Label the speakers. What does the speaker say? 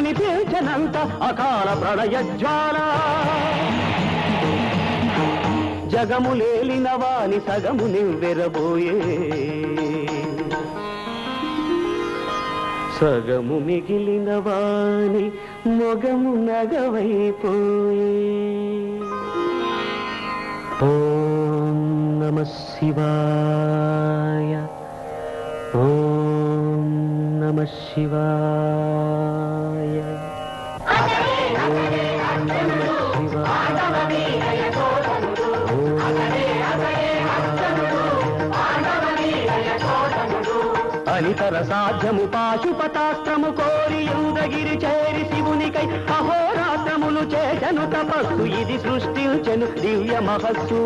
Speaker 1: కనిపించనంత అకాల ప్రళయ జ్వాల జగములేలిన వాని సగము నివ్వెరబోయే సగము మిగిలిన వాని మొగము నగవైపోయే ఓం నమః శివాయ ఓం నమః శివాయ ఓం నమః అనితర సాధ్యము పాశుపతాస్త్రము కోరి యుందగిరి చేరి శివునికై అహోరాత్రములు చేసెను తపస్సు ఇది సృష్టించెను దివ్య మహస్సు